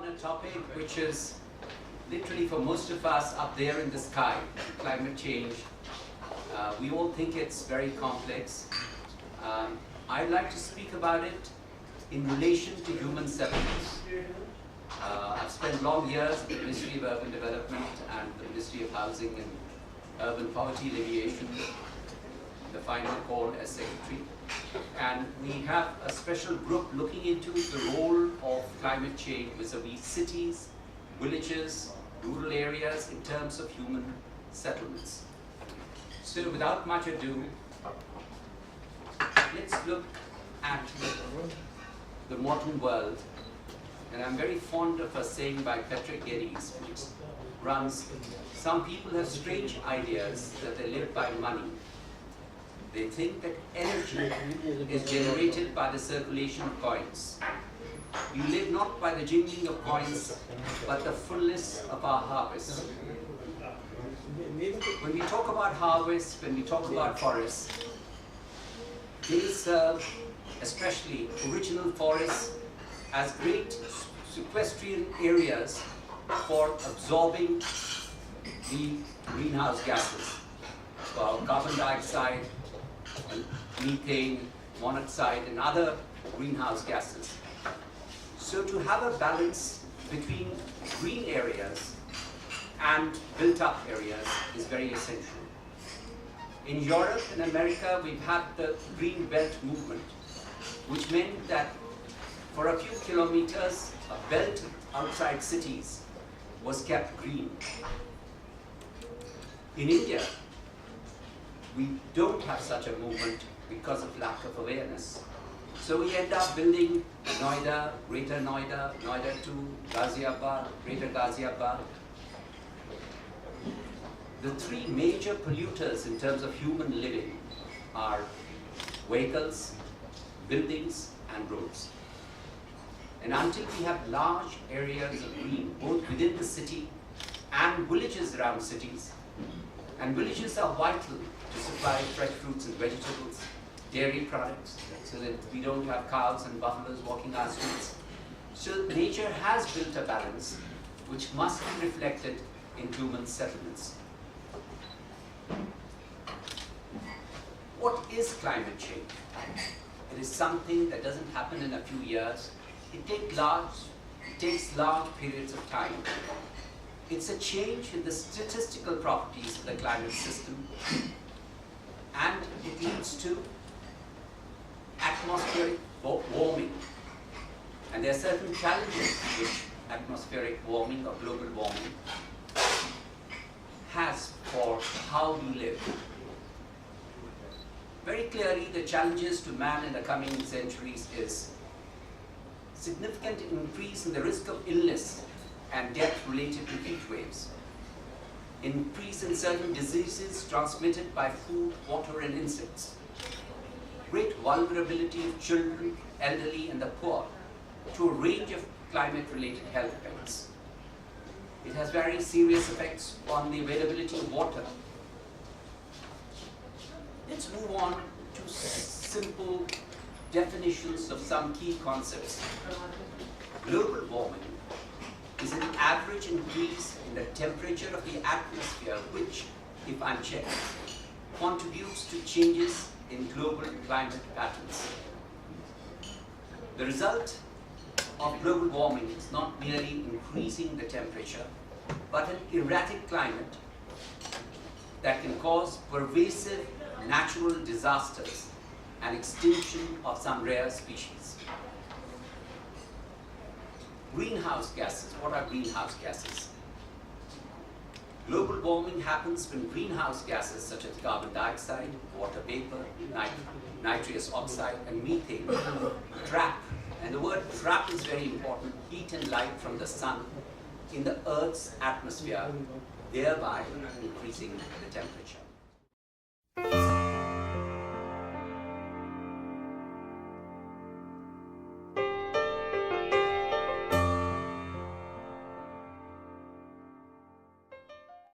a topic which is literally for most of us up there in the sky, climate change. We all think it's very complex. I'd like to speak about it in relation to human settlements. I've spent long years at the Ministry of Urban Development and the Ministry of Housing and Urban Poverty Alleviation, the final call as Secretary. And we have a special group looking into the role of climate change vis-a-vis cities, villages, rural areas in terms of human settlements. So without much ado, let's look at the modern world. And I'm very fond of a saying by Patrick Geddes, which runs, some people have strange ideas that they live by money. They think that energy is generated by the circulation of coins. We live not by the jingling of coins, but the fullness of our harvest. When we talk about harvest, when we talk about forests, they serve, especially original forests, as great sequestrian areas for absorbing the greenhouse gases, for carbon dioxide, methane, monoxide, and other greenhouse gases. So to have a balance between green areas and built-up areas is very essential. In Europe and America, we've had the Green Belt movement, which meant that for a few kilometers, a belt outside cities was kept green. In India, we don't have such a movement because of lack of awareness. So we end up building Noida, Greater Noida, Noida 2, Ghaziabad, Greater Ghaziabad. The three major polluters in terms of human living are vehicles, buildings, and roads. And until we have large areas of green, both within the city and villages around cities, and villages are vital to supply fresh fruits and vegetables, dairy products, so that we don't have cows and buffaloes walking our streets. So nature has built a balance which must be reflected in human settlements. What is climate change? It is something that doesn't happen in a few years. It takes large periods of time. It's a change in the statistical properties of the climate system, and it leads to atmospheric warming. And there are certain challenges which atmospheric warming or global warming has for how we live. Very clearly, the challenges to man in the coming centuries is significant increase in the risk of illness and death related to heat waves, increase in certain diseases transmitted by food, water, and insects, great vulnerability of children, elderly, and the poor to a range of climate-related health events. It has very serious effects on the availability of water. Let's move on to simple definitions of some key concepts. Global warming is an average increase in the temperature of the atmosphere which, if unchecked, contributes to changes in global climate patterns. The result of global warming is not merely increasing the temperature, but an erratic climate that can cause pervasive natural disasters and extinction of some rare species. Greenhouse gases. What are greenhouse gases? Global warming happens when greenhouse gases such as carbon dioxide, water vapor, nitrous oxide, and methane trap, and the word trap is very important, heat and light from the sun in the Earth's atmosphere, thereby increasing the temperature.